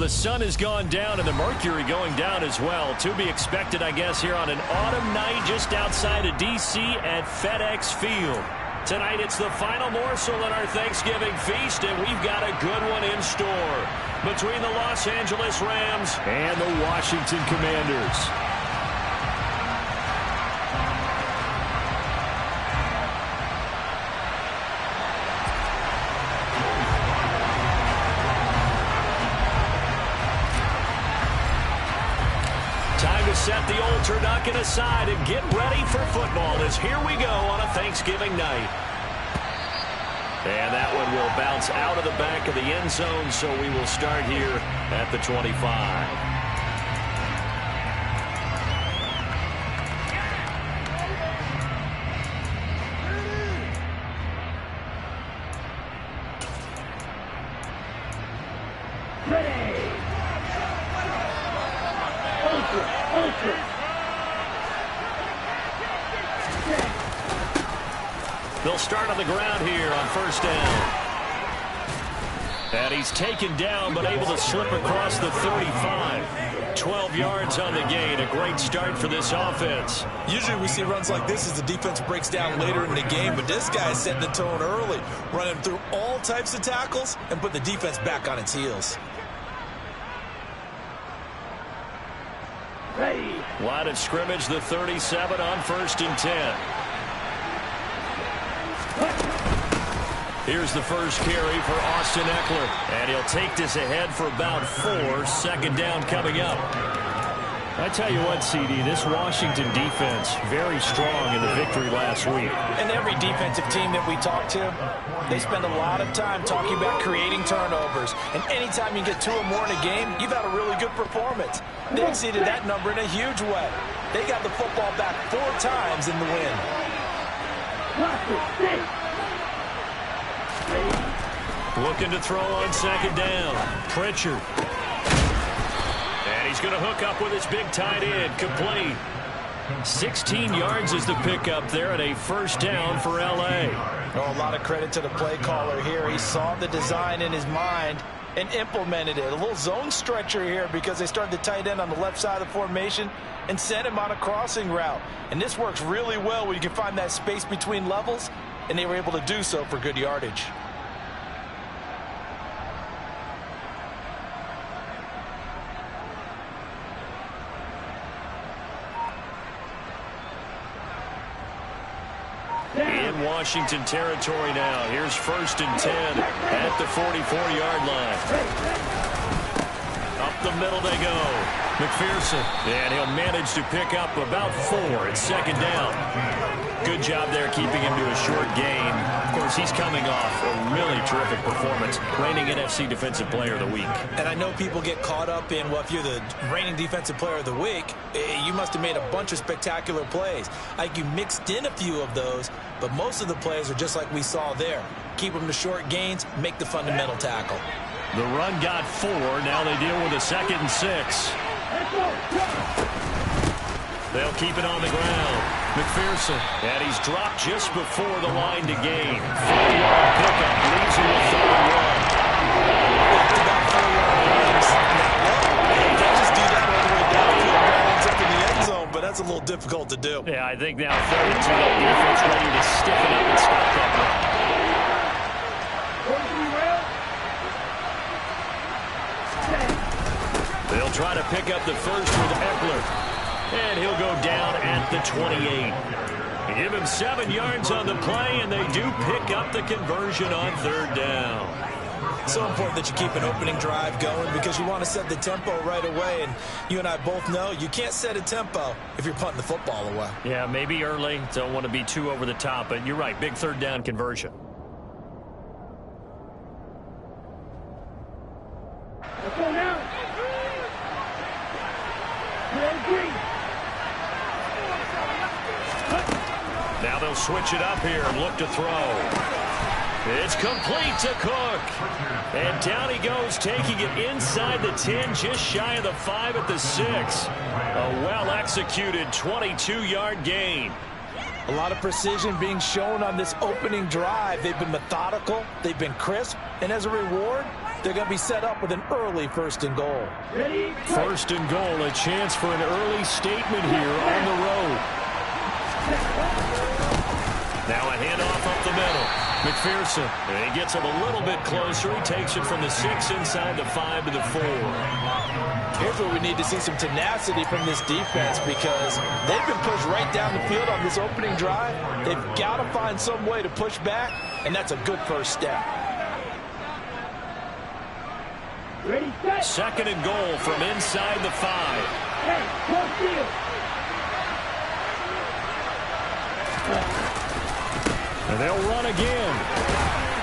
the sun has gone down and the mercury going down as well. To be expected, I guess, here on an autumn night just outside of D.C. at FedEx Field. Tonight it's the final morsel in our Thanksgiving feast, and we've got a good one in store between the Los Angeles Rams and the Washington Commanders. Time to set the old turducken aside and get ready for football as here we go on a Thanksgiving night. And that one will bounce out of the back of the end zone, so we will start here at the 25. They'll start on the ground here on first down. And he's taken down but able to slip across the 35. 12 yards on the gain. A great start for this offense. Usually we see runs like this as the defense breaks down later in the game, but this guy is setting the tone early, running through all types of tackles and put the defense back on its heels. Ready. Line of scrimmage, the 37 on first and 10. Here's the first carry for Austin Ekeler. And he'll take this ahead for about 4. Second down coming up. I tell you what, CD, this Washington defense, very strong in the victory last week. And every defensive team that we talk to, they spend a lot of time talking about creating turnovers. And anytime you get 2 or more in a game, you've had a really good performance. They exceeded that number in a huge way. They got the football back 4 times in the win. Looking to throw on second down. Pritchard. And he's going to hook up with his big tight end. Complete. 16 yards is the pickup there and a first down for L.A. Oh, a lot of credit to the play caller here. He saw the design in his mind and implemented it. A little zone stretcher here because they started the tight end on the left side of the formation and sent him on a crossing route. And this works really well when you can find that space between levels, and they were able to do so for good yardage. In Washington territory now. Here's first and 10 at the 44-yard line. Up the middle they go. McPherson. And he'll manage to pick up about 4. It's second down. Good job there keeping him to a short gain. Of course, he's coming off a really terrific performance. Reigning NFC Defensive Player of the Week. And I know people get caught up in, well, if you're the reigning Defensive Player of the Week, you must have made a bunch of spectacular plays. Like you mixed in a few of those, but most of the plays are just like we saw there. Keep them to short gains, make the fundamental tackle. The run got 4. Now they deal with a second and 6. They'll keep it on the ground. McPherson. And he's dropped just before the line to gain. 4-yard pickup. Leaves him with 3rd and 1. About 4-yard runs. You can't just do that all the way down to the balance up in the end zone, but that's a little difficult to do. Yeah, I think now 3rd and 2, that defense ready to stiffen up and stop that run. They'll try to pick up the first with Ekeler. And he'll go down at the 28. Give him 7 yards on the play, and they do pick up the conversion on 3rd down. It's so important that you keep an opening drive going because you want to set the tempo right away. And you and I both know you can't set a tempo if you're punting the football away. Yeah, maybe early. Don't want to be too over the top, but you're right. Big 3rd down conversion. Let's go now. Now they'll switch it up here and look to throw. It's complete to Cook. And down he goes, taking it inside the 10, just shy of the 5 at the 6. A well-executed 22-yard gain. A lot of precision being shown on this opening drive. They've been methodical, they've been crisp, and as a reward, they're going to be set up with an early 1st and goal. First and goal, a chance for an early statement here on the road. Now a handoff up the middle. McPherson, and he gets him a little bit closer. He takes it from the 6 inside the 5 to the 4. Here's where we need to see some tenacity from this defense because they've been pushed right down the field on this opening drive. They've got to find some way to push back, and that's a good first step. Ready, set. Second and goal from inside the 5. Hey, close field. And they'll run again.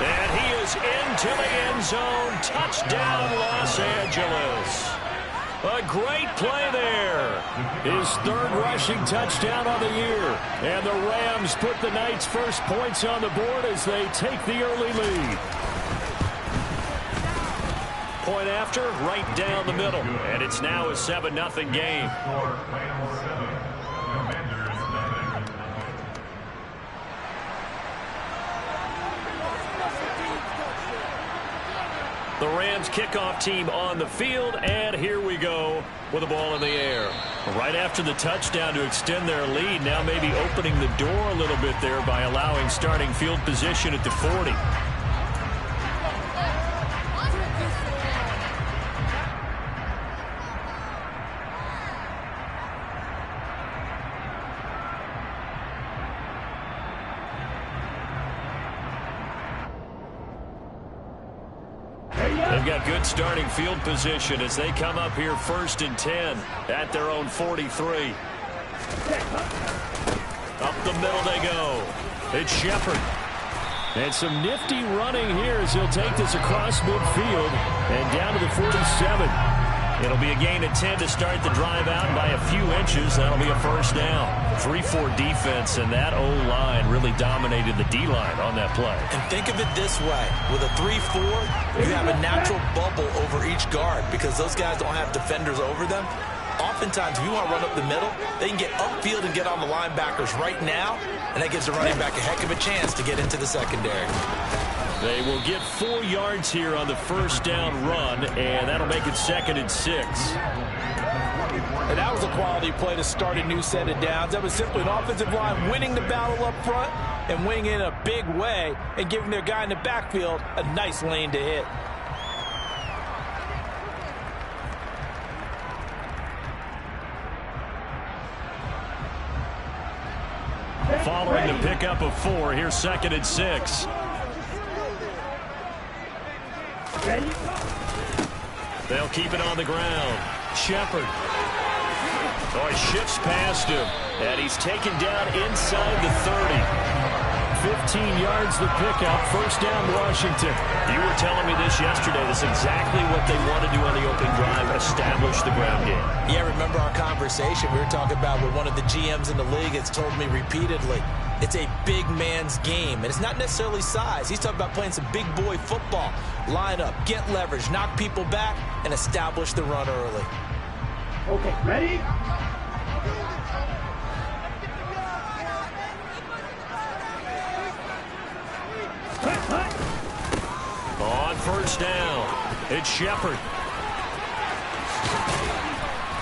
And he is into the end zone. Touchdown, Los Angeles. A great play there. His 3rd rushing touchdown on the year. And the Rams put the Knights' first points on the board as they take the early lead. Point after, right down the middle. And it's now a 7-0 game. The Rams kickoff team on the field, and here we go with the ball in the air. Right after the touchdown to extend their lead, now maybe opening the door a little bit there by allowing starting field position at the 40. They've got good starting field position as they come up here 1st and 10 at their own 43. Up the middle they go. It's Shepard. And some nifty running here as he'll take this across midfield and down to the 47. It'll be a gain of 10 to start the drive out by a few inches. That'll be a first down. 3-4 defense, and that O-line really dominated the D-line on that play. And think of it this way. With a 3-4, you have a natural bubble over each guard because those guys don't have defenders over them. Oftentimes, if you want to run up the middle, they can get upfield and get on the linebackers right now, and that gives the running back a heck of a chance to get into the secondary. They will get 4 yards here on the first down run, and that'll make it 2nd and 6. And that was a quality play to start a new set of downs. That was simply an offensive line winning the battle up front and winning in a big way and giving their guy in the backfield a nice lane to hit. Following the pickup of 4, here's 2nd and 6. Ready. They'll keep it on the ground. Shepard. Oh, he shifts past him. And he's taken down inside the 30. 15 yards the pickup. First down, Washington. You were telling me this yesterday. That's exactly what they want to do on the opening drive, establish the ground game. Yeah, remember our conversation? We were talking about with one of the GMs in the league that's told me repeatedly, it's a big man's game. And it's not necessarily size. He's talking about playing some big boy football. Line up, get leverage, knock people back, and establish the run early. Okay, ready? On first down, it's Shepard.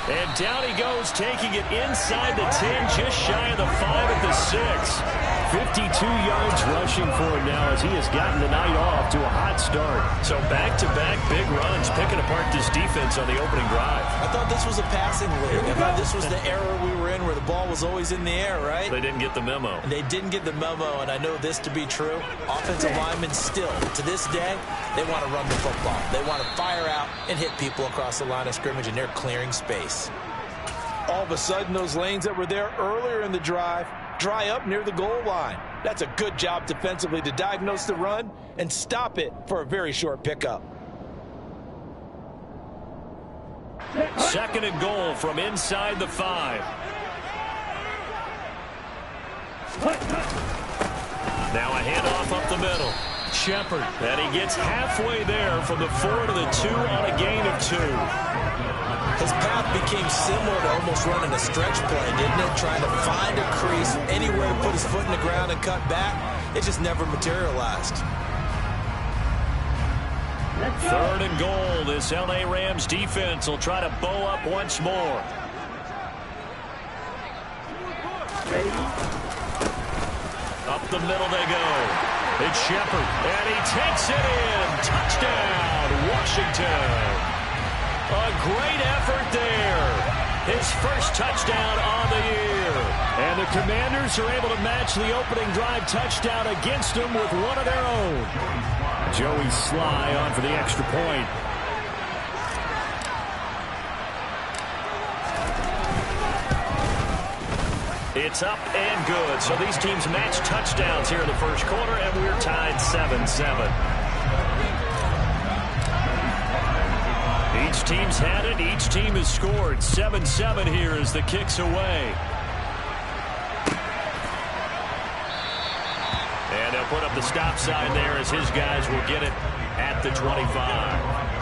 And down he goes, taking it inside the 10, just shy of the 5 at the 6. 52 yards rushing for him now as he has gotten the night off to a hot start. So back-to-back big runs, picking apart this defense on the opening drive. I thought this was a passing league. I thought this was the era we were in where the ball was always in the air, right? They didn't get the memo. They didn't get the memo, and I know this to be true. Offensive linemen still, to this day, they want to run the football. They want to fire out and hit people across the line of scrimmage, and they're clearing space. All of a sudden, those lanes that were there earlier in the drive dry up near the goal line. That's a good job defensively to diagnose the run and stop it for a very short pickup. Second and goal from inside the 5. Now a handoff up the middle. Shepard, and he gets halfway there from the 4 to the 2 on a gain of 2. His path became similar to almost running a stretch play, didn't it? Trying to find a crease, anywhere to put his foot in the ground and cut back. It just never materialized. Let's go. 3rd and goal. This L.A. Rams defense will try to bow up once more. Ready? Up the middle they go. It's Shepard, and he takes it in. Touchdown, Washington. A great effort there. His first touchdown on the year. And the Commanders are able to match the opening drive touchdown against them with one of their own. Joey Sly on for the extra point. It's up and good. So these teams match touchdowns here in the first quarter, and we're tied 7-7. Each team's had it. Each team has scored. 7-7 here as the kick's away. And they'll put up the stop sign there as his guys will get it at the 25.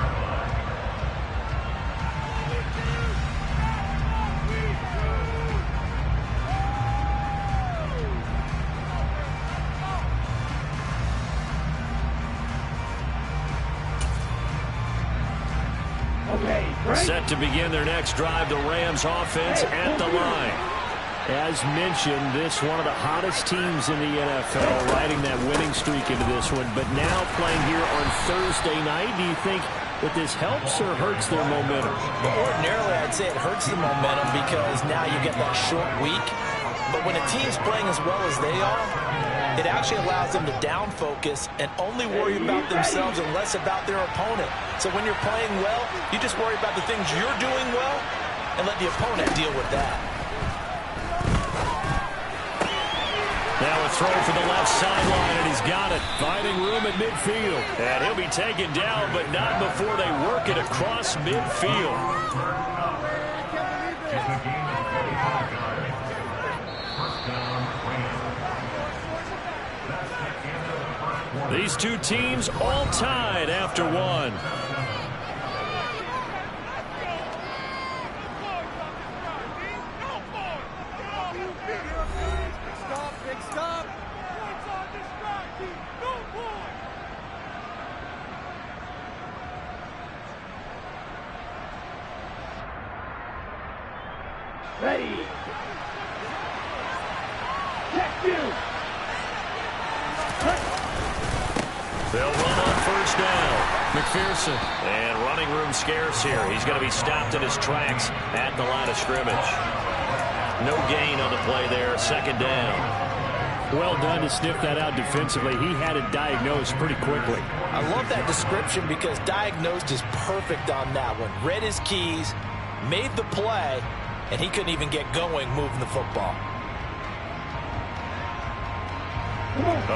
Set to begin their next drive, the Rams offense at the line. As mentioned, this one of the hottest teams in the NFL, riding that winning streak into this one, but now playing here on Thursday night. Do you think that this helps or hurts their momentum? Well, ordinarily, I'd say it hurts the momentum because now you get that short week. But when a team's playing as well as they are, it actually allows them to down focus and only worry about themselves and less about their opponent. So when you're playing well, you just worry about the things you're doing well and let the opponent deal with that. Now a throw for the left sideline, and he's got it. Finding room at midfield. And he'll be taken down, but not before they work it across midfield. These two teams all tied after one. Stop. Ready. Check 2. They'll run on first down. McPherson. And running room scarce here. He's going to be stopped in his tracks at the line of scrimmage. No gain on the play there. 2nd down. Well done to sniff that out defensively. He had it diagnosed pretty quickly. I love that description because diagnosed is perfect on that one. Read his keys, made the play, and he couldn't even get going moving the football.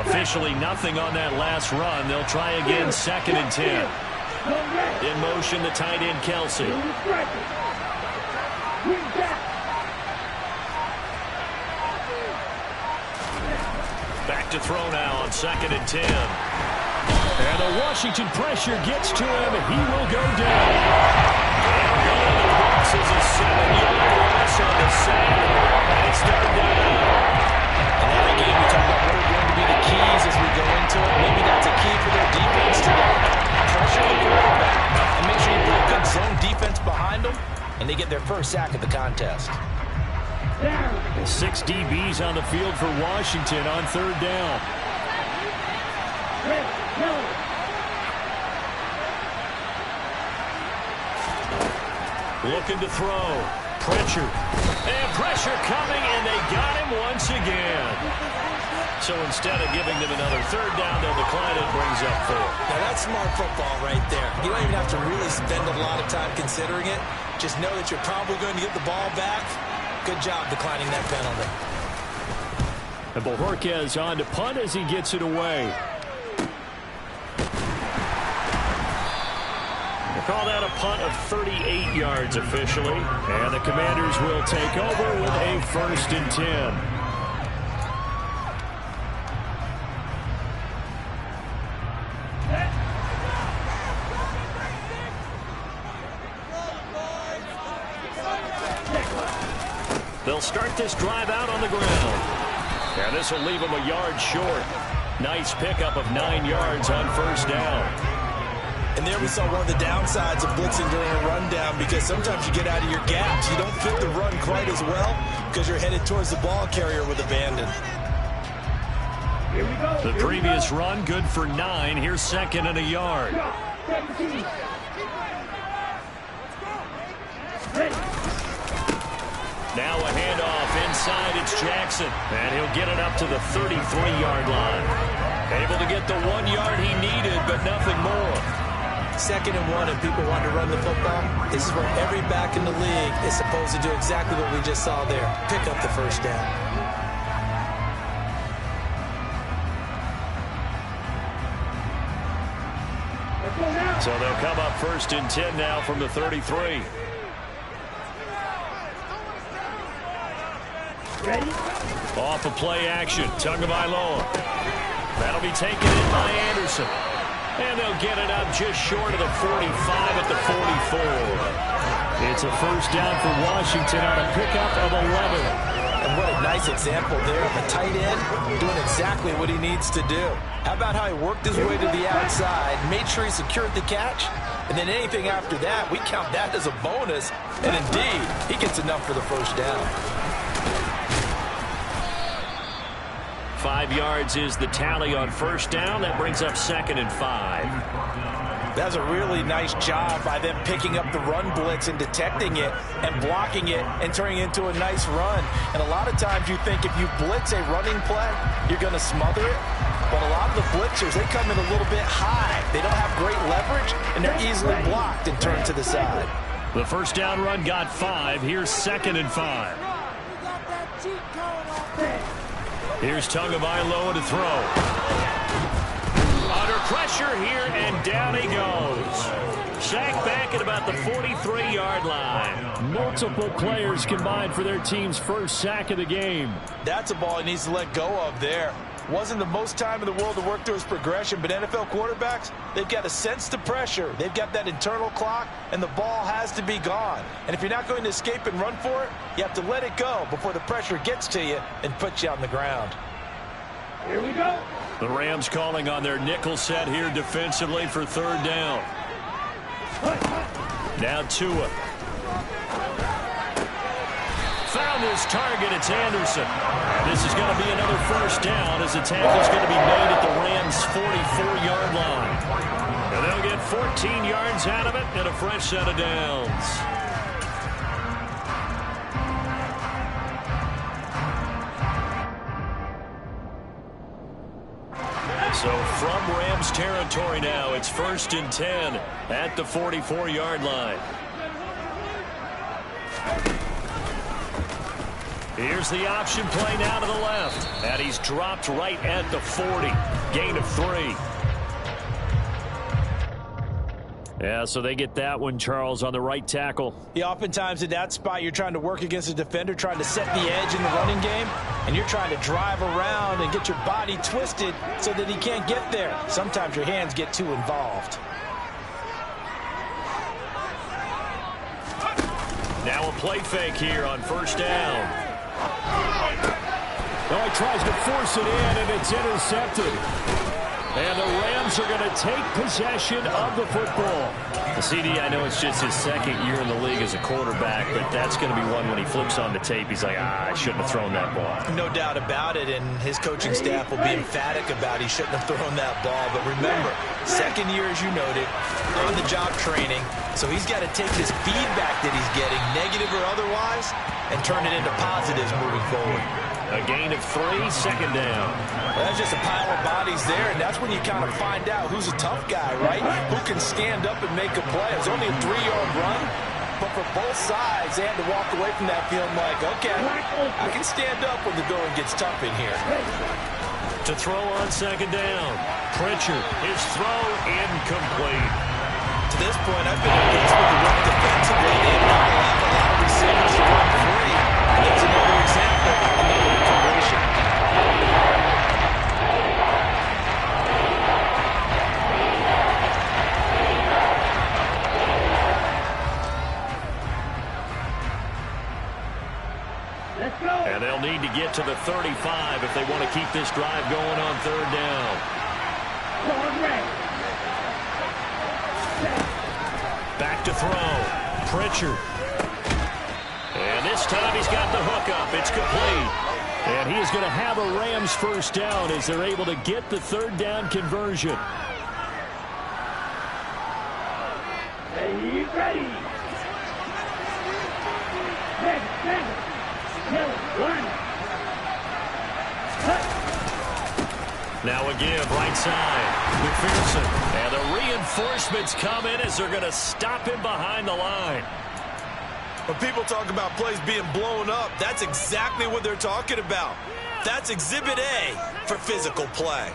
Officially nothing on that last run. They'll try again, 2nd and 10. In motion, the tight end, Kelsey. Back to throw now on 2nd and 10. And the Washington pressure gets to him, and he will go down. And going across is a 7-yard loss on the sack. And it's 3rd down. And every game we talk about what are going to be the keys as we go into it. Maybe that's a key for their defense today. Pressure the quarterback and make sure you put a good zone defense behind them, and they get their first sack of the contest. 6 DBs on the field for Washington on 3rd down. Looking to throw. Pritchard. And pressure coming, and they got him once again. So instead of giving them another 3rd down, they'll decline it, brings up 4. Now that's smart football right there. You don't even have to really spend a lot of time considering it. Just know that you're probably going to get the ball back. Good job declining that penalty. And Bojorquez on to punt as he gets it away. We'll call that a punt of 38 yards officially. And the Commanders will take over with a 1st and 10. They'll start this drive out on the ground. And this will leave them a yard short. Nice pickup of 9 yards on 1st down. And there we saw one of the downsides of blitzing during a rundown, because sometimes you get out of your gaps. You don't fit the run quite as well because you're headed towards the ball carrier with abandon. Here we go. The previous run, good for 9. Here's second and a yard. Now a handoff inside. It's Jackson. And he'll get it up to the 33-yard line. Able to get the 1 yard he needed, but nothing more. 2nd and 1, and people want to run the football. This is where every back in the league is supposed to do exactly what we just saw there. Pick up the first down. So they'll come up 1st and 10 now from the 33. Ready? Off of play action. Tagovailoa. That'll be taken in by Anderson. And they'll get it up just short of the 45 at the 44. It's a first down for Washington on a pickup of 11. And what a nice example there of a tight end doing exactly what he needs to do. How about how he worked his way to the outside, made sure he secured the catch, and then anything after that, we count that as a bonus. And indeed, he gets enough for the first down. 5 yards is the tally on first down. That brings up 2nd and 5. That's a really nice job by them picking up the run blitz and detecting it and blocking it and turning it into a nice run. And a lot of times you think if you blitz a running play, you're going to smother it. But a lot of the blitzers, they come in a little bit high. They don't have great leverage, and they're easily blocked and turned to the side. The first down run got 5. Here's 2nd and 5. Here's Tagovailoa to throw. Under pressure here, and down he goes. Sacked back at about the 43-yard line. Multiple players combined for their team's first sack of the game. That's a ball he needs to let go of there. Wasn't the most time in the world to work through his progression, but NFL quarterbacks, they've got to sense the pressure. They've got that internal clock, and the ball has to be gone. And if you're not going to escape and run for it, you have to let it go before the pressure gets to you and puts you on the ground. Here we go. The Rams calling on their nickel set here defensively for 3rd down. Now Tua. Found his target. It's Anderson. This is going to be another first down as the tackle is going to be made at the Rams' 44-yard line. And they'll get 14 yards out of it and a fresh set of downs. So from Rams territory now, it's 1st and 10 at the 44-yard line. Here's the option play now to the left. And he's dropped right at the 40. Gain of 3. Yeah, so they get that one, Charles, on the right tackle. Yeah, oftentimes in that spot, you're trying to work against a defender, trying to set the edge in the running game, and you're trying to drive around and get your body twisted so that he can't get there. Sometimes your hands get too involved. Now a play fake here on first down. Oh, he tries to force it in, and it's intercepted. And the Rams are going to take possession of the football. The CD, I know it's just his 2nd year in the league as a quarterback, but that's going to be one when he flips on the tape. He's like, I shouldn't have thrown that ball. No doubt about it, and his coaching staff will be emphatic about he shouldn't have thrown that ball. But remember, 2nd year, as you noted, on-the-job training, so he's got to take this feedback that he's getting, negative or otherwise, and turn it into positives moving forward. A gain of 3, 2nd down. Well, that's just a pile of bodies there, and that's when you kind of find out who's a tough guy, right? Who can stand up and make a play. It was only a 3-yard run, but for both sides, they had to walk away from that feeling like, okay, I can stand up when the going gets tough in here. To throw on 2nd down. Pritchard, his throw incomplete. To this point, I've been amazed with the work defensively. They have not allowed a lot of receivers to run free. And there's another example, another incompletion. Let's go. And they'll need to get to the 35 if they want to keep this drive going on 3rd down. Correct. Back to throw. Pritchard. And this time he's got the hook up. It's complete. And he is going to have a Rams first down as they're able to get the third down conversion. Hey, ready. Now a give, right side. McPherson. And the reinforcements come in as they're going to stop him behind the line. When people talk about plays being blown up, that's exactly what they're talking about. That's Exhibit A for physical play.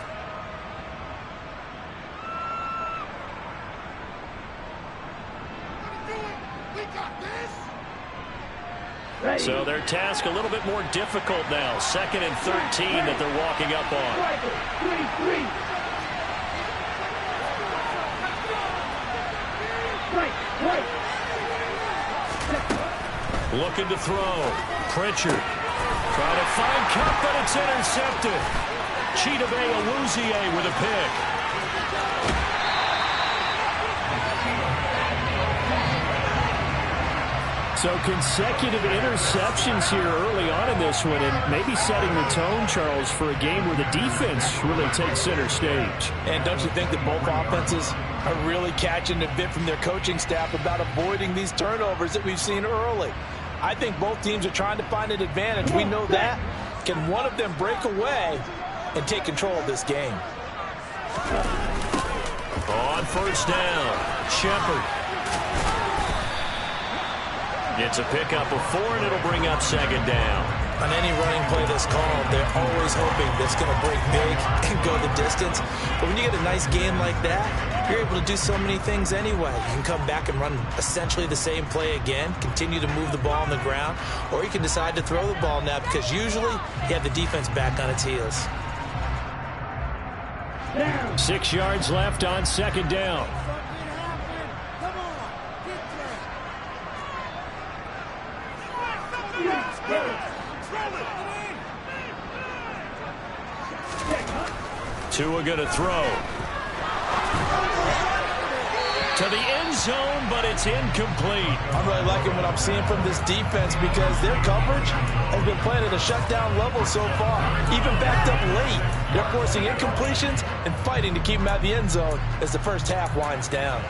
So their task a little bit more difficult now. 2nd and 13 that they're walking up on. Looking to throw. Pritchard. Trying to find Cup, but it's intercepted. Chidobe Awuzie with a pick. So consecutive interceptions here early on in this one, and maybe setting the tone, Charles, for a game where the defense really takes center stage. And don't you think that both offenses are really catching a bit from their coaching staff about avoiding these turnovers that we've seen early? I think both teams are trying to find an advantage. We know that. Can one of them break away and take control of this game? On first down, Shepard. Gets a pickup of 4, and it'll bring up 2nd down. On any running play that's called, they're always hoping that's going to break big and go the distance. But when you get a nice game like that, you're able to do so many things anyway. You can come back and run essentially the same play again, continue to move the ball on the ground, or you can decide to throw the ball now because usually you have the defense back on its heels. 6 yards left on 2nd down. Tua going to throw. To the end zone, but it's incomplete. I'm really liking what I'm seeing from this defense because their coverage has been playing at a shutdown level so far. Even backed up late, they're forcing incompletions and fighting to keep them out of the end zone as the first half winds down.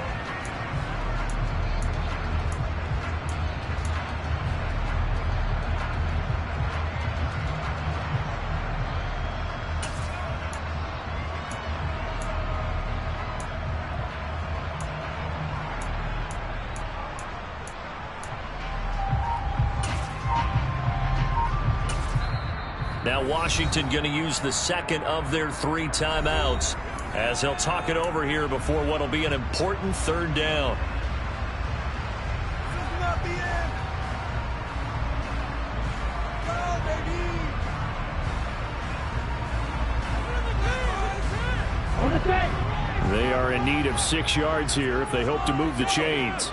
Now Washington going to use the 2nd of their 3 timeouts as they'll talk it over here before what will be an important 3rd down. They are in need of 6 yards here if they hope to move the chains.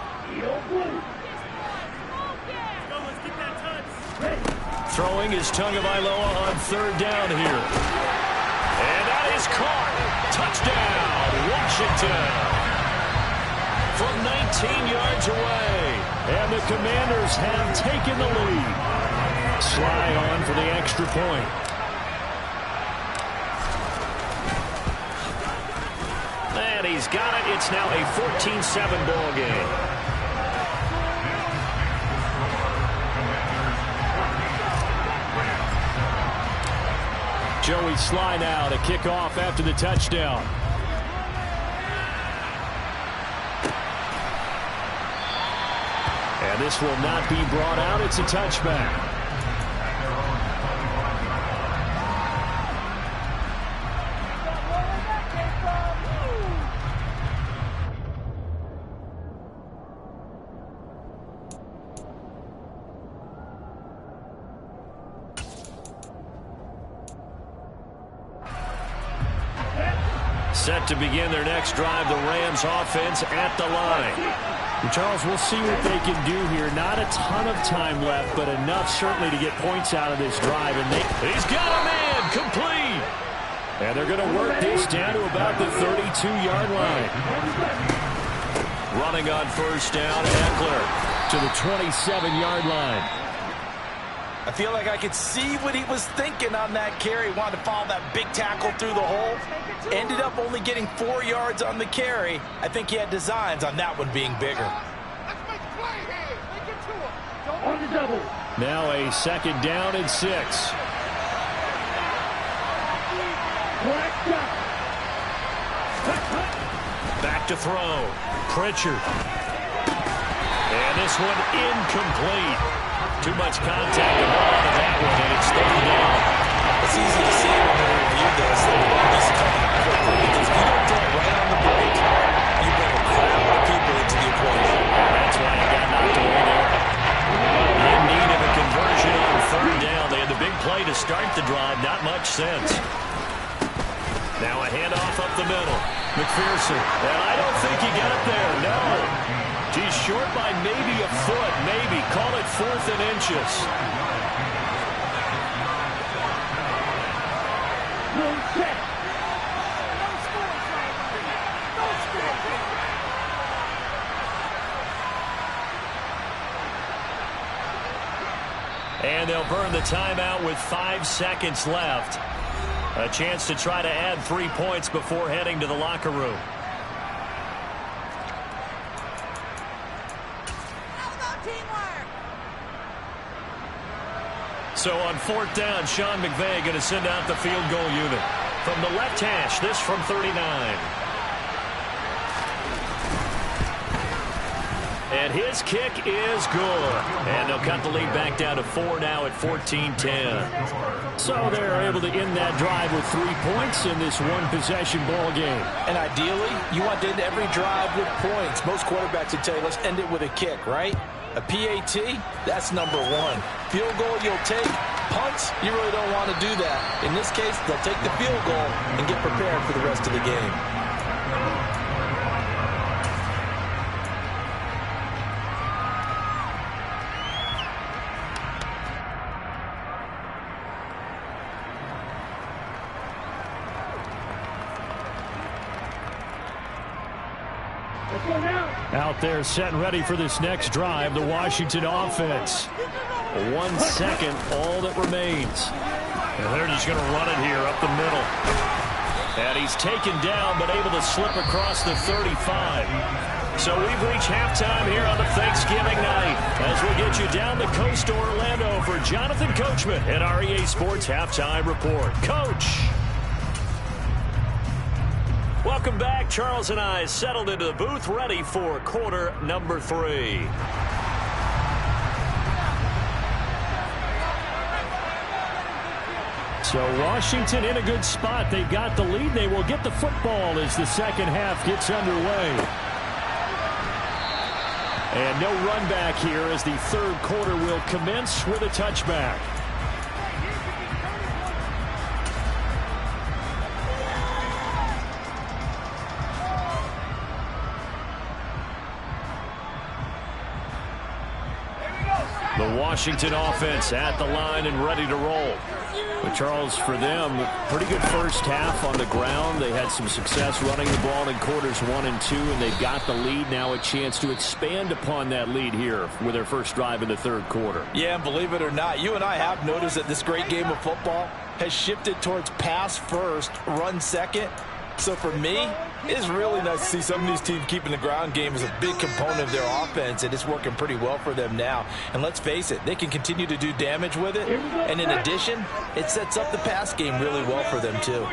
Throwing is Tagovailoa on 3rd down here. And that is caught. Touchdown, Washington. From 19 yards away. And the Commanders have taken the lead. Slide on for the extra point. And he's got it. It's now a 14-7 ball game. Joey Sly now to kick off after the touchdown. And this will not be brought out. It's a touchback. Set to begin their next drive, the Rams offense at the line. And Charles, we'll see what they can do here. Not a ton of time left, but enough certainly to get points out of this drive. And he's got a man, complete. And they're going to work this down to about the 32-yard line. Running on first down, Ekeler to the 27-yard line. I feel like I could see what he was thinking on that carry. Wanted to follow that big tackle through the hole. Ended up only getting 4 yards on the carry. I think he had designs on that one being bigger. On the double. Now a second down and 6. Back to throw. Pritchard. And this one incomplete. Too much contact to hold on to that one, and it's third down. It's easy to see when we review this that the ball needs to come out quickly, because if you don't throw it right on the break, you bring a crowd of people into the equation. That's why he got knocked away there. In need of a conversion on third down. They had the big play to start the drive. Not much sense. Now a handoff up the middle. McPherson. And I don't think he got there. No. He's short by maybe a foot. Maybe. Call it 4th and inches. And they'll burn the timeout with 5 seconds left. A chance to try to add 3 points before heading to the locker room. So on 4th down, Sean McVay going to send out the field goal unit. From the left hash, this from 39. And his kick is good. And they'll cut the lead back down to 4 now at 14-10. So they're able to end that drive with 3 points in this one-possession ball game. And ideally, you want to end every drive with points. Most quarterbacks would tell you, let's end it with a kick, right? A PAT, that's number 1. Field goal you'll take. Punts, you really don't want to do that. In this case, they'll take the field goal and get prepared for the rest of the game. Out there set and ready for this next drive, the Washington offense. 1 second, all that remains. And they're just going to run it here up the middle. And he's taken down, but able to slip across the 35. So we've reached halftime here on the Thanksgiving night as we get you down the coast to Orlando for Jonathan Coachman and our EA Sports Halftime Report. Coach! Welcome back. Charles and I settled into the booth, ready for quarter number 3. So Washington in a good spot. They've got the lead. They will get the football as the second half gets underway. And no run back here as the third quarter will commence with a touchback. The Washington offense at the line and ready to roll. But Charles, for them, pretty good first half on the ground. They had some success running the ball in quarters 1 and 2, and they've got the lead. Now a chance to expand upon that lead here with their first drive in the third quarter. Yeah, and believe it or not, you and I have noticed that this great game of football has shifted towards pass first, run second. So for me, it's really nice to see some of these teams keeping the ground game as a big component of their offense, and it's working pretty well for them now. And let's face it, they can continue to do damage with it. And in addition, it sets up the pass game really well for them too.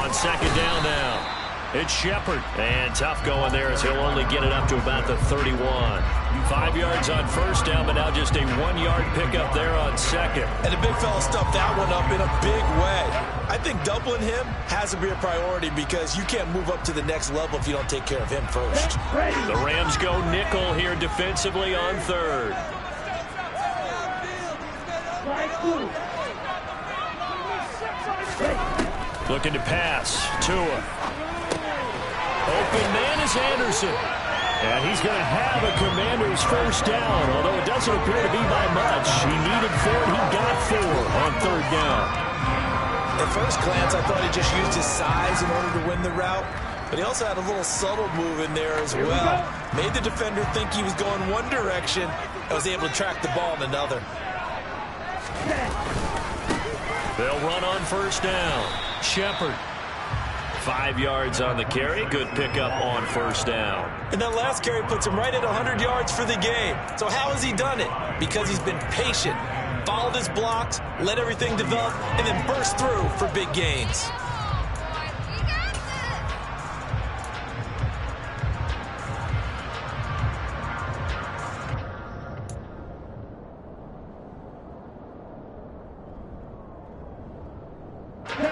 On second down now, it's Shepard. And tough going there as he'll only get it up to about the 31. 5 yards on first down, but now just a 1-yard pickup there on second. And the big fella stuffed that one up in a big way. I think doubling him has to be a priority because you can't move up to the next level if you don't take care of him first. The Rams go nickel here defensively on third. Looking to pass. Tua. Open man is Anderson. And he's going to have a Commander's first down, although it doesn't appear to be by much. He needed 4, he got 4 on third down. At first glance, I thought he just used his size in order to win the route, but he also had a little subtle move in there as well. Made the defender think he was going one direction and was able to track the ball in another. They'll run on first down. Shepard. 5 yards on the carry. Good pickup on first down. And that last carry puts him right at 100 yards for the game. So how has he done it? Because he's been patient, followed his blocks, let everything develop, and then burst through for big gains.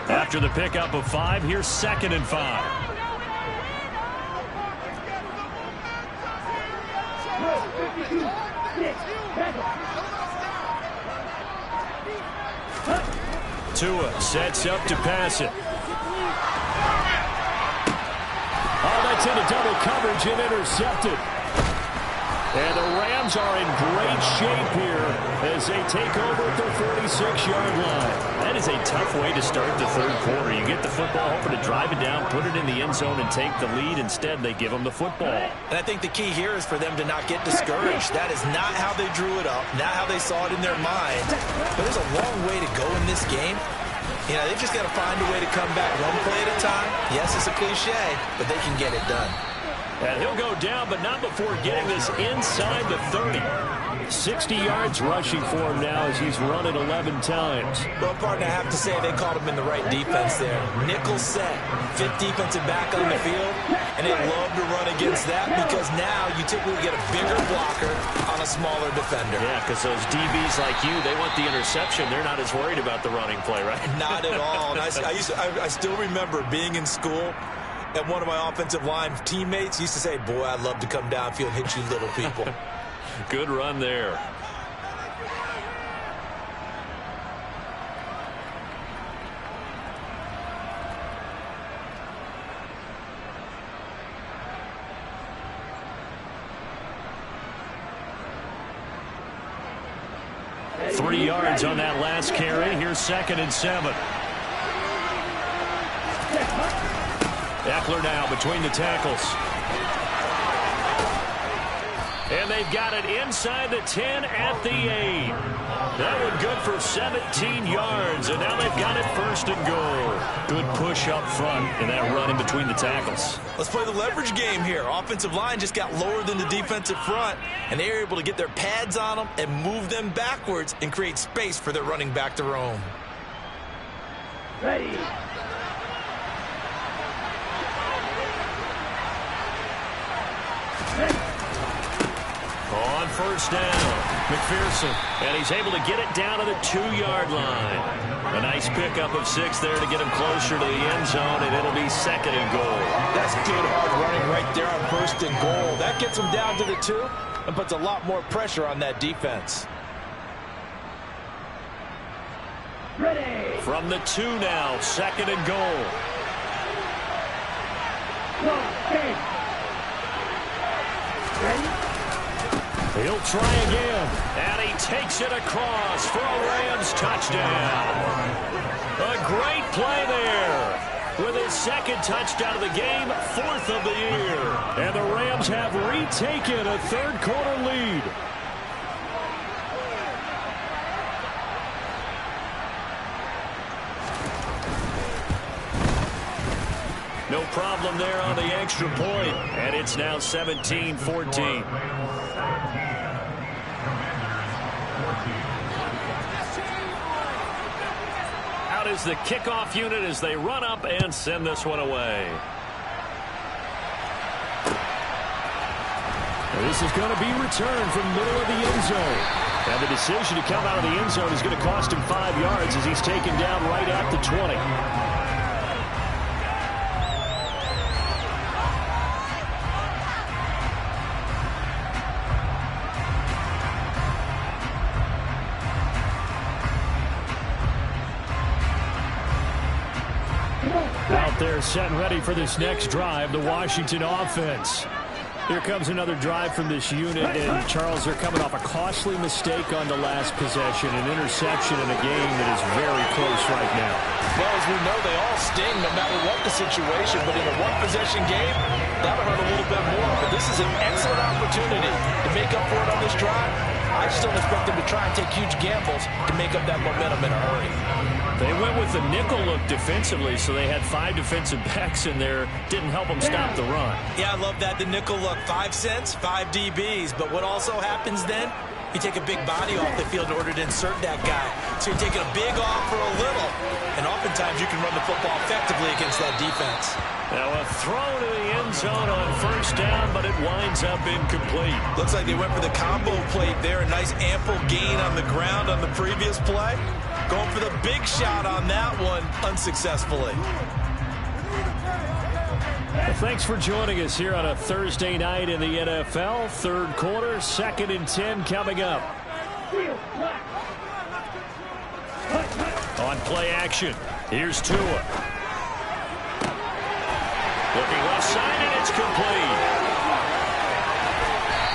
After the pickup of 5, here's 2nd and 5. Tua sets up to pass it. Oh, that's into double coverage and intercepted. And the Rams are in great shape here as they take over at their 46-yard line. That is a tough way to start the third quarter. You get the football, hoping to drive it down, put it in the end zone, and take the lead. Instead, they give them the football. And I think the key here is for them to not get discouraged. That is not how they drew it up, not how they saw it in their mind. But there's a long way to go in this game. You know, they've just got to find a way to come back one play at a time. Yes, it's a cliche, but they can get it done. And he'll go down, but not before getting this inside the 30. 60 yards rushing for him now as he's run it 11 times. Well, partner, I have to say they called him in the right defense there. Nickel set, 5th defensive back on the field, and they love to run against that because now you typically get a bigger blocker on a smaller defender. Yeah, because those DBs like you, they want the interception. They're not as worried about the running play, right? Not at all. And I still remember being in school, and one of my offensive line teammates used to say, boy, I'd love to come downfield and hit you little people. Good run there. Three yards on that last carry. Here's 2nd and 7. Eckler now between the tackles. And they've got it inside the 10 at the 8. That one good for 17 yards, and now they've got it 1st and goal. Good push up front and that run in between the tackles. Let's play the leverage game here. Offensive line just got lower than the defensive front, and they were able to get their pads on them and move them backwards and create space for their running back to roam. Ready. On first down, McPherson, and he's able to get it down to the 2-yard line. A nice pickup of 6 there to get him closer to the end zone, and it'll be 2nd and goal. That's good hard running right there on 1st and goal. That gets them down to the 2 and puts a lot more pressure on that defense. Ready. From the 2 now, 2nd and goal. He'll try again, and he takes it across for a Rams touchdown. A great play there with his 2nd touchdown of the game, 4th of the year. And the Rams have retaken a third-quarter lead. No problem there on the extra point, and it's now 17-14. Out is the kickoff unit as they run up and send this one away. This is going to be returned from the middle of the end zone. And the decision to come out of the end zone is going to cost him 5 yards as he's taken down right at the 20. Out there set and ready for this next drive, the Washington offense. Here comes another drive from this unit, and Charles, they're coming off a costly mistake on the last possession, an interception in a game that is very close right now. Well, as we know, they all sting no matter what the situation, but in a one-possession game, that'll hurt a little bit more. But this is an excellent opportunity to make up for it on this drive. I just don't expect them to try and take huge gambles to make up that momentum in a hurry. They went with the nickel look defensively, so they had 5 defensive backs in there. Didn't help them stop the run. Yeah, I love that, the nickel look. 5 cents, 5 DBs. But what also happens then, you take a big body off the field in order to insert that guy. So you're taking a big off for a little. And oftentimes you can run the football effectively against that defense. Now a throw to the end zone on first down, but it winds up incomplete. Looks like they went for the combo plate there. A nice ample gain on the ground on the previous play. Going for the big shot on that one unsuccessfully. Well, thanks for joining us here on a Thursday night in the NFL. Third quarter, 2nd and 10 coming up. On play action, here's Tua. Looking left side, and it's complete.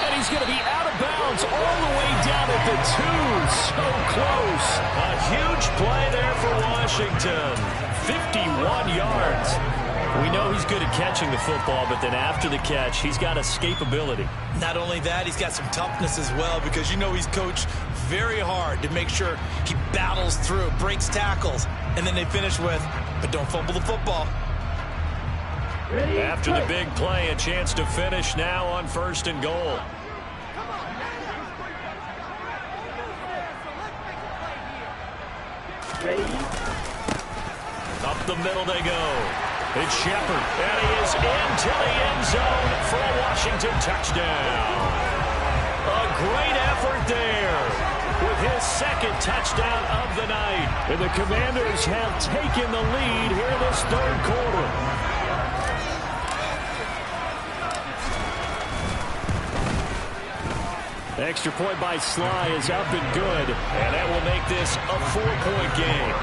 And he's going to be out of bounds all the way down at the 2. So close. A huge play there for Washington. 51 yards. We know he's good at catching the football, but then after the catch, he's got escapability. Not only that, he's got some toughness as well, because you know he's coached very hard to make sure he battles through, breaks tackles, and then they finish with, but don't fumble the football. After the big play, a chance to finish now on 1st and goal. Up the middle they go. It's Shepard, and he is into the end zone for a Washington touchdown. A great effort there with his 2nd touchdown of the night. And the Commanders have taken the lead here in this 3rd quarter. Extra point by Sly is up and good. And that will make this a 4-point game.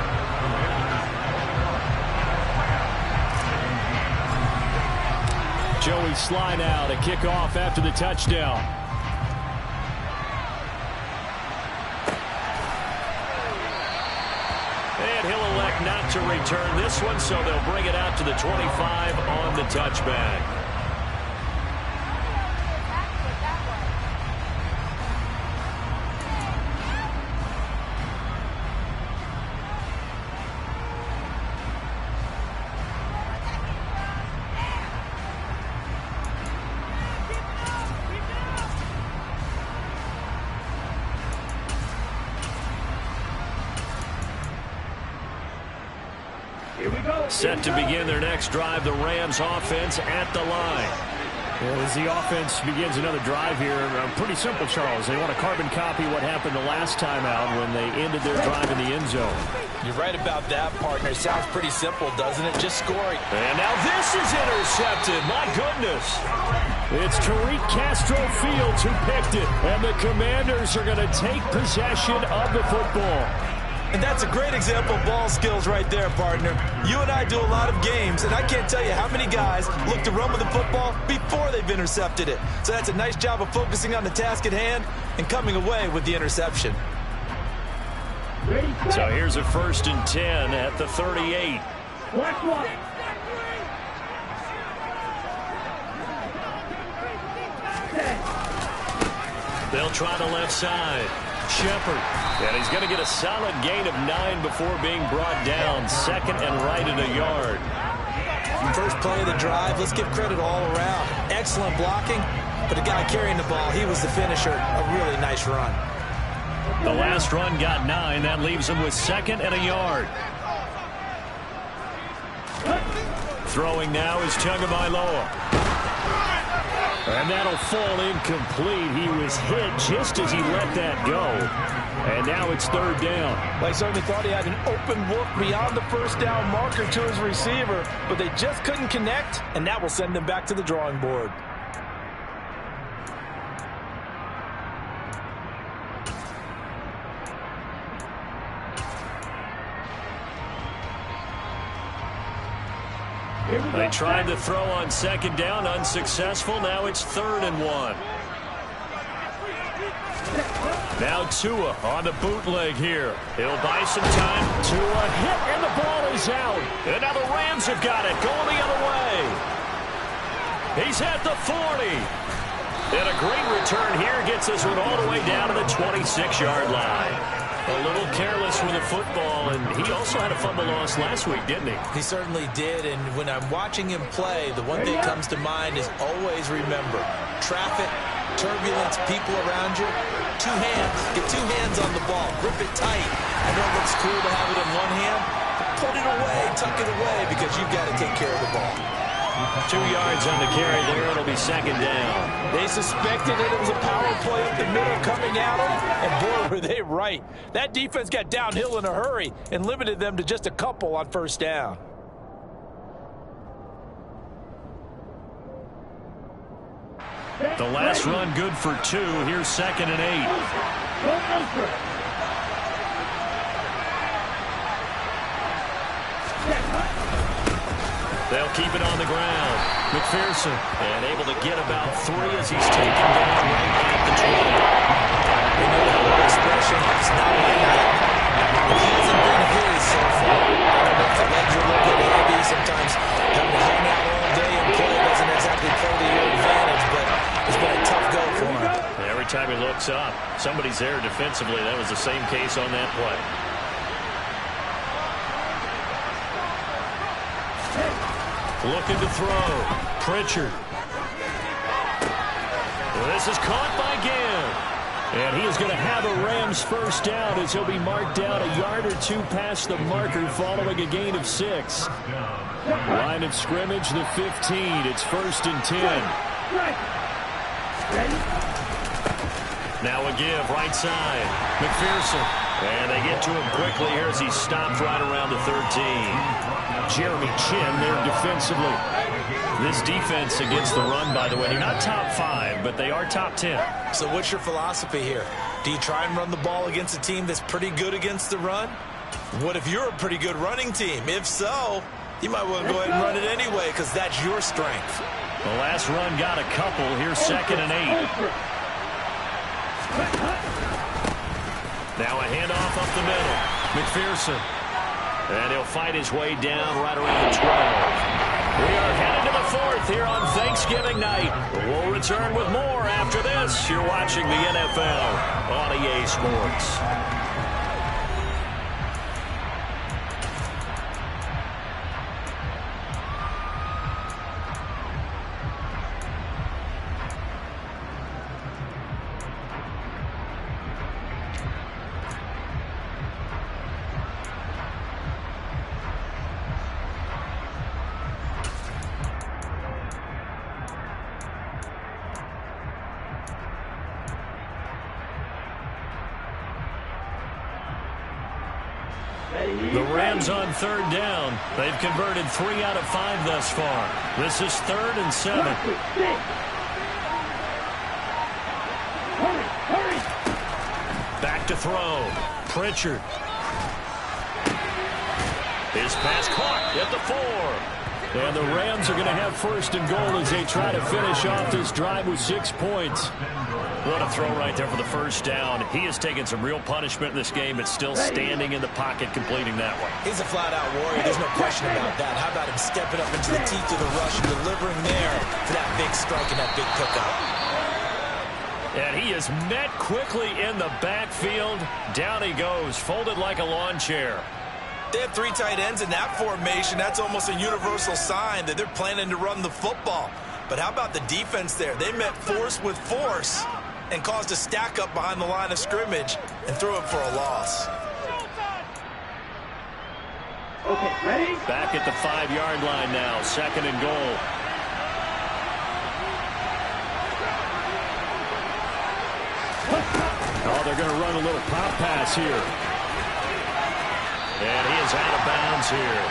Joey Sly now to kick off after the touchdown. And he'll elect not to return this one, so they'll bring it out to the 25 on the touchback. Set to begin their next drive, the Rams offense at the line. Well, as the offense begins another drive here, pretty simple, Charles. They want to carbon copy what happened the last time out when they ended their drive in the end zone. You're right about that, partner. It sounds pretty simple, doesn't it? Just scoring. And now this is intercepted. My goodness. It's Tariq Castro Fields who picked it. And the Commanders are going to take possession of the football. And that's a great example of ball skills right there, partner. You and I do a lot of games, and I can't tell you how many guys look to run with the football before they've intercepted it. So that's a nice job of focusing on the task at hand and coming away with the interception. So here's a 1st and 10 at the 38. They'll try the left side. Shepard. And he's going to get a solid gain of 9 before being brought down. 2nd and right at a yard. First play of the drive, let's give credit all around. Excellent blocking, but the guy carrying the ball, he was the finisher. A really nice run. The last run got 9. That leaves him with 2nd and a yard. Throwing now is Tagovailoa. And that'll fall incomplete. He was hit just as he let that go. And now it's 3rd down. Well, he certainly thought he had an open look beyond the first down marker to his receiver, but they just couldn't connect, and that will send them back to the drawing board. They tried to throw on second down, unsuccessful. Now it's 3rd and 1. Now Tua on the bootleg here. He'll buy some time. Tua hit, and the ball is out. And now the Rams have got it, going the other way. He's at the 40. And a great return here gets this one all the way down to the 26-yard line. A little careless with the football, and he also had a fumble loss last week, didn't he? He certainly did, and when I'm watching him play, the one thing that comes to mind is always remember, traffic, turbulence, people around you, 2 hands. Get 2 hands on the ball. Grip it tight. I know it looks cool to have it in one hand, but put it away, tuck it away, because you've got to take care of the ball. 2 yards on the carry there. It'll be 2nd down. They suspected it was a power play up the middle coming at them, and boy, were they right. That defense got downhill in a hurry and limited them to just a couple on 1st down. The last run good for 2. Here's 2nd and 8. They'll keep it on the ground. McPherson, and able to get about 3 as he's taken down right at the 20. You know that old expression, it's not my night. It hasn't been his so far. I don't know if the legs are a little bit heavy. Sometimes having to hang out all day and play doesn't exactly play to your advantage, but it's been a tough go for him. Every time he looks up, somebody's there defensively. That was the same case on that play. Looking to throw. Pritchard. This is caught by Gibb. And he is going to have a Rams 1st down as he'll be marked down a yard or 2 past the marker following a gain of 6. Line of scrimmage, the 15. It's 1st and 10. Now a give, right side. McPherson. And they get to him quickly here as he stopped right around the 13. Jeremy Chin there defensively. This defense against the run, by the way, they're not top 5, but they are top 10. So what's your philosophy here? Do you try and run the ball against a team that's pretty good against the run? What if you're a pretty good running team? If so, you might want to go ahead and run it anyway because that's your strength. The last run got a couple. Here's 2nd and 8. Now a handoff up the middle. McPherson. And he'll fight his way down right around the 12. We are headed to the 4th here on Thanksgiving night. We'll return with more after this. You're watching the NFL on EA Sports. The Rams on 3rd down. They've converted 3 out of 5 thus far. This is 3rd and 7. Back to throw. Pritchard. His pass caught at the 4. And the Rams are going to have 1st and goal as they try to finish off this drive with 6 points. What a throw right there for the 1st down. He has taken some real punishment in this game, but still standing in the pocket, completing that one. He's a flat-out warrior. There's no question about that. How about him stepping up into the teeth of the rush and delivering there for that big strike and that big pickup? And he is met quickly in the backfield. Down he goes, folded like a lawn chair. They have 3 tight ends in that formation. That's almost a universal sign that they're planning to run the football. But how about the defense there? They met force with force and caused a stack up behind the line of scrimmage and threw it for a loss. Okay, ready? Back at the 5-yard line now, 2nd and goal. Oh, they're going to run a little pop pass here. And he is out of bounds here.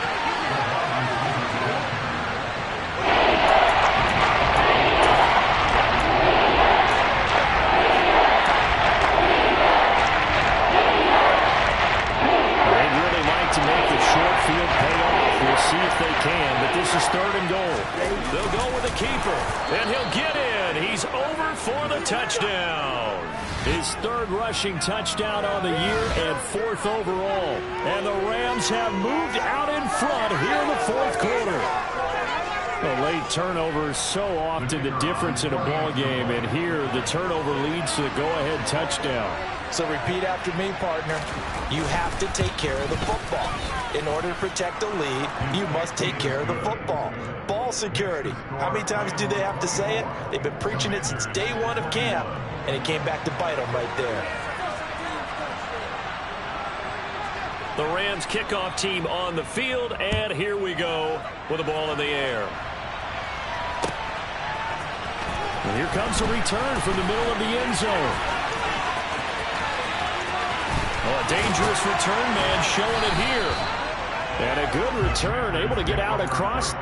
They'd really like to make the short field pay off. We'll see if they can, but this is 3rd and keeper, and he'll get in. He's over for the touchdown. His third rushing touchdown on the year and fourth overall. And the Rams have moved out in front here in the fourth quarter. A late turnover is so often the difference in a ball game, and here the turnover leads to the go-ahead touchdown. So repeat after me, partner. You have to take care of the football. In order to protect the lead, you must take care of the football. Ball security. How many times do they have to say it? They've been preaching it since day one of camp, and it came back to bite them right there. The Rams kickoff team on the field, and here we go with the ball in the air. And here comes a return from the middle of the end zone. Oh, a dangerous return man showing it here. And a good return, able to get out across.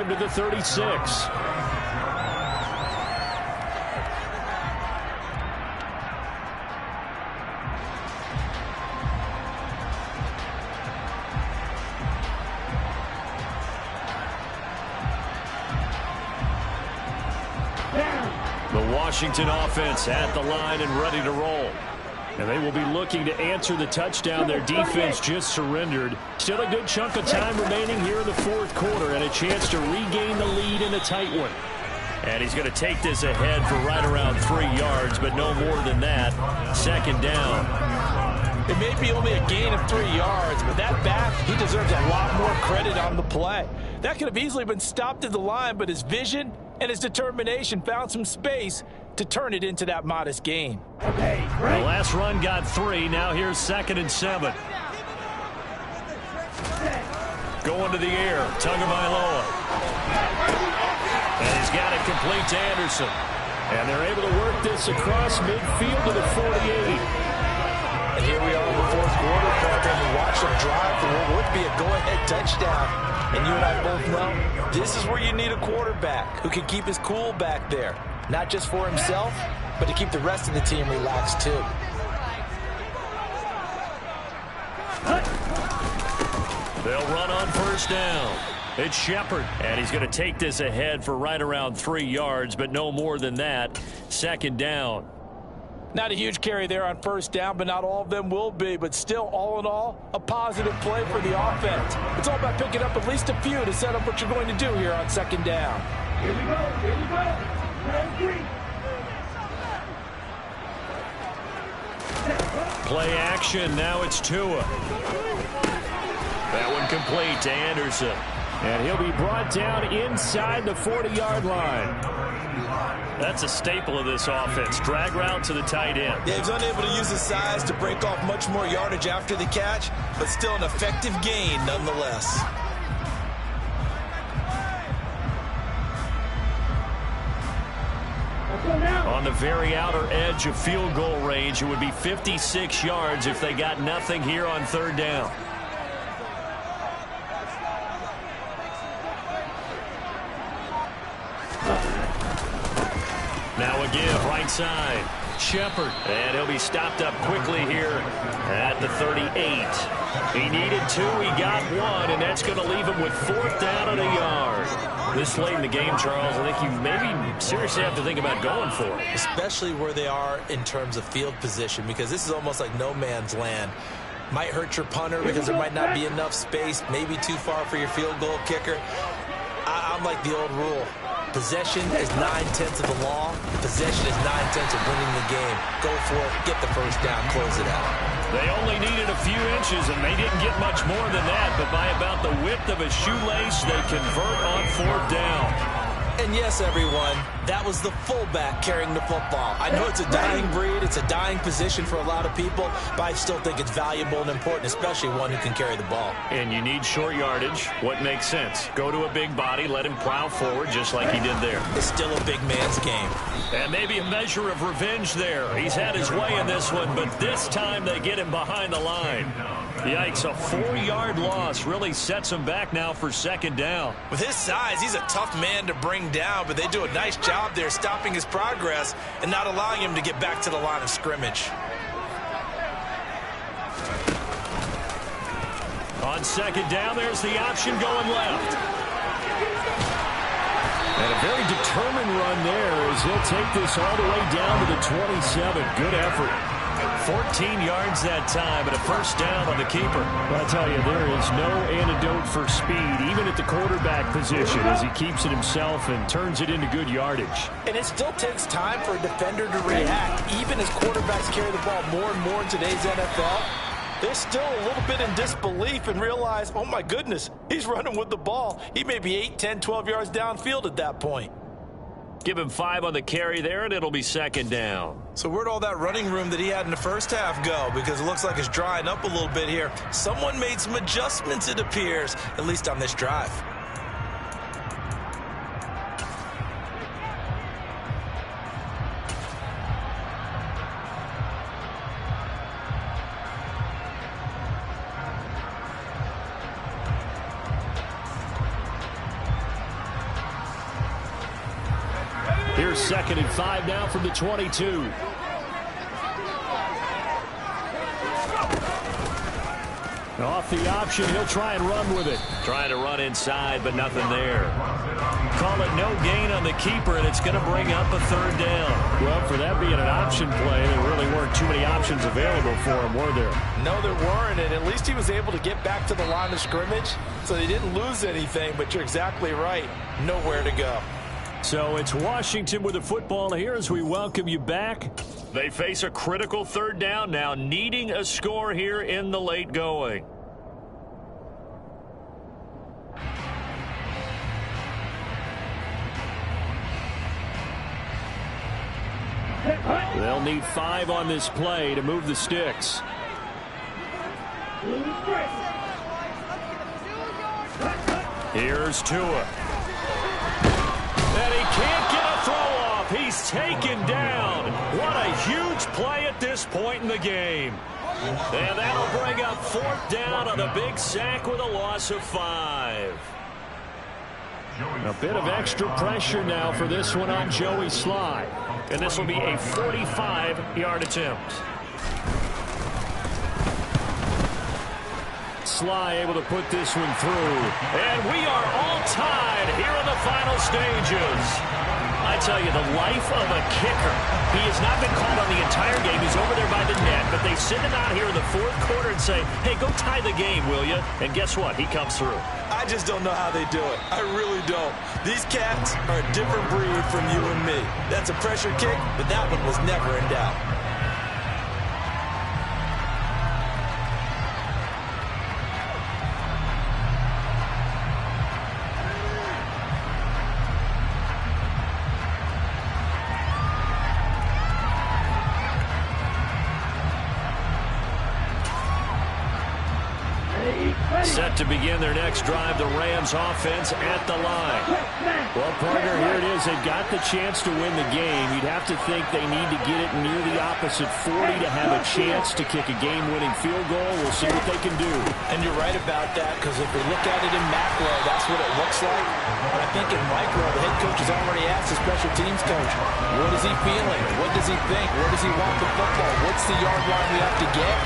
To the 36. The Washington offense at the line and ready to roll. And they will be looking to answer the touchdown their defense just surrendered. Still a good chunk of time remaining here in the fourth quarter and a chance to regain the lead in a tight one. And he's going to take this ahead for right around 3 yards, but no more than that. Second down. It may be only a gain of 3 yards, but that back, he deserves a lot more credit on the play. That could have easily been stopped at the line, but his vision and his determination found some space to turn it into that modest gain. Okay, The last run got 3. Now here's 2nd and 7. Going to the air. Tagovailoa. And he's got it complete to Anderson. And they're able to work this across midfield to the 48. And here we are in the fourth quarter, partner, and watch them drive for what would be a go-ahead touchdown. And you and I both know this is where you need a quarterback who can keep his cool back there. Not just for himself, but to keep the rest of the team relaxed too. They'll run on first down. It's Shepard, and he's going to take this ahead for right around 3 yards, but no more than that. Second down. Not a huge carry there on first down, but not all of them will be. But still, all in all, a positive play for the offense. It's all about picking up at least a few to set up what you're going to do here on second down. Here we go. Here we go. Play action. Now it's Tua. That one complete to Anderson. And he'll be brought down inside the 40-yard line. That's a staple of this offense. Drag route to the tight end. Yeah, he's unable to use his size to break off much more yardage after the catch, but still an effective gain nonetheless. On the very outer edge of field goal range, it would be 56 yards if they got nothing here on third down. Now a give, right side. Shepard, and he'll be stopped up quickly here at the 38. He needed 2, he got 1, and that's going to leave him with 4th down and a yard. This late in the game, Charles, I think you maybe seriously have to think about going for it. Especially where they are in terms of field position, because this is almost like no man's land. Might hurt your punter because there might not be enough space, maybe too far for your field goal kicker. I'm like the old rule. Possession is 9/10 of the law. Possession is 9/10 of winning the game. Go for it, get the first down, close it out. They only needed a few inches, and they didn't get much more than that, but by about the width of a shoelace, they convert on 4th down. And yes, everyone, that was the fullback carrying the football. I know it's a dying breed, it's a dying position for a lot of people, but I still think it's valuable and important, especially one who can carry the ball. And you need short yardage. What makes sense? Go to a big body, let him plow forward just like he did there. It's still a big man's game. And maybe a measure of revenge there. He's had his way in this one, but this time they get him behind the line. Yikes, a 4-yard loss really sets him back now for second down. With his size, he's a tough man to bring down, but they do a nice job there stopping his progress and not allowing him to get back to the line of scrimmage. On second down, there's the option going left. And a very determined run there as he'll take this all the way down to the 27. Good effort. 14 yards that time, and a first down on the keeper. I'll tell you, there is no antidote for speed, even at the quarterback position, as he keeps it himself and turns it into good yardage. And it still takes time for a defender to react. Even as quarterbacks carry the ball more and more in today's NFL, they're still a little bit in disbelief and realize, oh my goodness, he's running with the ball. He may be 8, 10, 12 yards downfield at that point. Give him 5 on the carry there, and it'll be second down. So where'd all that running room that he had in the first half go? Because it looks like it's drying up a little bit here. Someone made some adjustments, it appears, at least on this drive. Here's second and 5 now from the 22. Off the option, he'll try and run with it. Trying to run inside, but nothing there. Call it no gain on the keeper, and it's going to bring up a third down. Well, for that being an option play, there really weren't too many options available for him, were there? No, there weren't, and at least he was able to get back to the line of scrimmage, so they didn't lose anything, but you're exactly right. Nowhere to go. So it's Washington with the football here as we welcome you back. They face a critical third down now, needing a score here in the late going. They'll need 5 on this play to move the sticks. Here's Tua. And he can't get a throw off. He's taken down. What a huge play at this point in the game. And that'll bring up fourth down on a big sack with a loss of 5. A bit of extra pressure now for this one on Joey Slye. And this will be a 45-yard attempt. Slye able to put this one through. And we are all tied here in the final stages. I tell you, the life of a kicker. He has not been called on the entire game. He's over there by the net, but they send him out here in the fourth quarter and say, hey, go tie the game, will you? And guess what? He comes through. I just don't know how they do it. I really don't. These cats are a different breed from you and me. That's a pressure kick, but that one was never in doubt. Set to begin their next drive, the Rams offense at the line. Well, partner, here it is. They've got the chance to win the game. You'd have to think they need to get it near the opposite 40 to have a chance to kick a game-winning field goal. We'll see what they can do. And you're right about that, because if we look at it in macro, that's what it looks like. But I think in micro, the head coach has already asked the special teams coach, what is he feeling? What does he think? Where does he want the football? What's the yard line we have to get?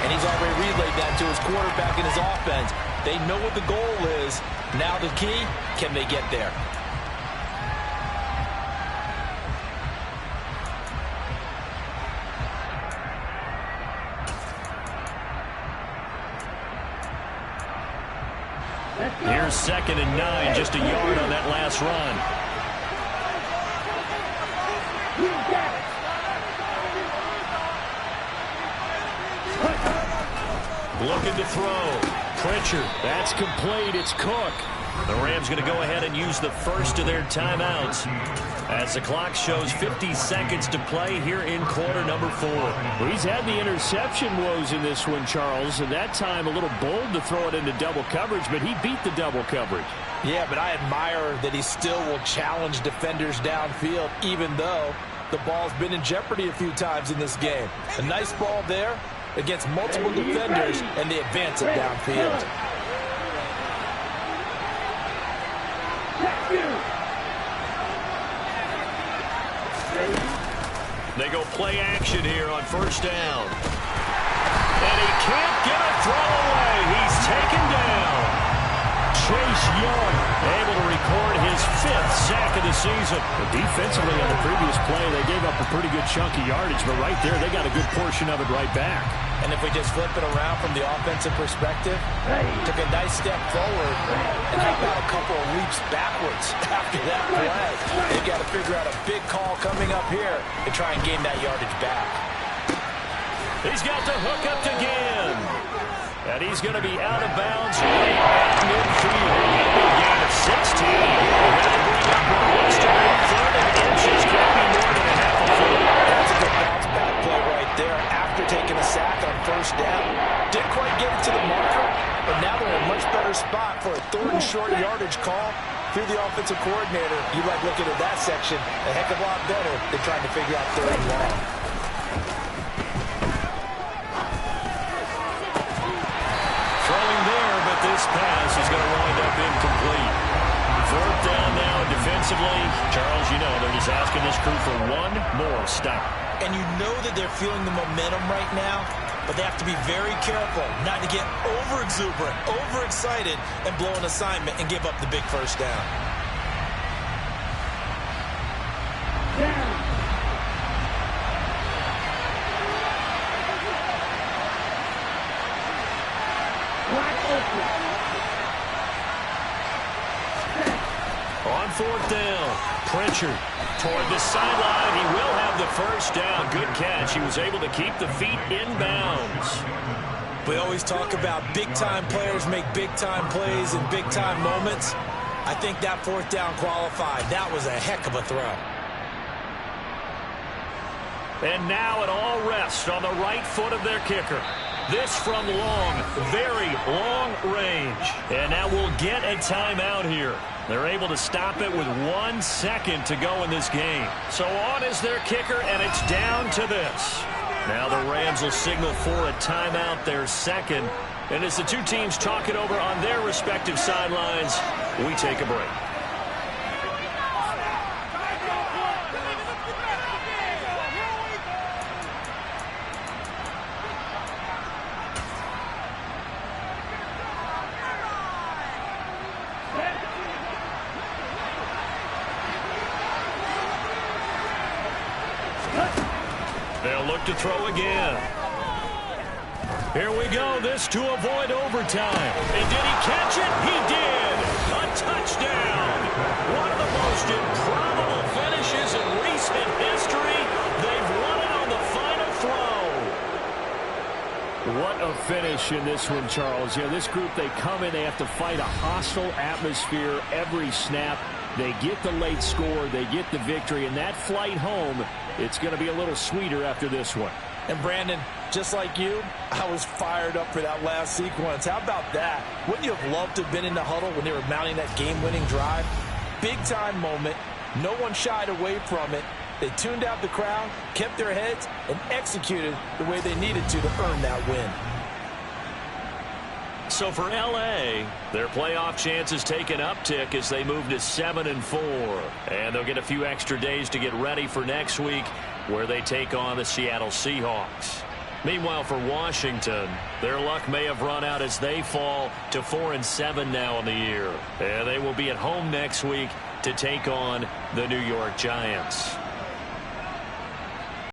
And he's already relayed that to his quarterback and his offense. They know what the goal is. Now the key, can they get there? Here's second and 9, just a yard on that last run. Looking to throw. Pritchard. That's complete. It's Cook. The Rams going to go ahead and use the first of their timeouts as the clock shows 50 seconds to play here in quarter number 4. Well, he's had the interception woes in this one, Charles, and that time a little bold to throw it into double coverage, but he beat the double coverage. Yeah, but I admire that he still will challenge defenders downfield, even though the ball's been in jeopardy a few times in this game. A nice ball there against multiple defenders, and they advance it downfield. They go play action here on first down. And he can't get a throw away. He's taken down. Chase Young able to record his 5th sack of the season. But defensively on the previous play, they gave up a pretty good chunk of yardage, but right there they got a good portion of it right back. And if we just flip it around from the offensive perspective, took a nice step forward, and how about a couple of leaps backwards after that play? They've got to figure out a big call coming up here to try and gain that yardage back. He's got the hook up to Gann. And he's going to be out of bounds right at midfield. A gain of 16. He'll bring up Roberts to midfield, and inches can't be more than a half a foot. That's a good bounce back play right there after taking a sack on first down. Didn't quite get it to the marker, but now they're in a much better spot for a 3rd and short yardage call through the offensive coordinator. You like looking at that section a heck of a lot better than trying to figure out 3rd and long. Throwing there, but this pass is going to wind up incomplete. 4th down now defensively. Charles, you know they're just asking this crew for one more stop. And you know that they're feeling the momentum right now, but they have to be very careful not to get over-exuberant, over-excited, and blow an assignment and give up the big first down. On 4th down, Pritchard toward the sideline. He will have the first down. Good catch. He was able to keep the feet in bounds. We always talk about big-time players make big-time plays in big-time moments. I think that 4th down qualified. That was a heck of a throw. And now it all rests on the right foot of their kicker. This from long, very long range. And now we'll get a timeout here. They're able to stop it with 1 second to go in this game. So on is their kicker, and it's down to this. Now the Rams will signal for a timeout, their second. And as the two teams talk it over on their respective sidelines, we take a break. They'll look to throw again. Here we go. This to avoid overtime. And did he catch it? He did. A touchdown. One of the most improbable finishes in recent history. They've won it on the final throw. What a finish in this one, Charles. You know, this group, they come in, they have to fight a hostile atmosphere every snap. They get the late score, they get the victory, and that flight home, it's going to be a little sweeter after this one. And Brandon, just like you, I was fired up for that last sequence. How about that? Wouldn't you have loved to have been in the huddle when they were mounting that game-winning drive? Big-time moment. No one shied away from it. They tuned out the crowd, kept their heads, and executed the way they needed to earn that win. So for L.A., their playoff chances take an uptick as they move to 7-4. And they'll get a few extra days to get ready for next week, where they take on the Seattle Seahawks. Meanwhile, for Washington, their luck may have run out as they fall to 4-7 now in the year. And they will be at home next week to take on the New York Giants.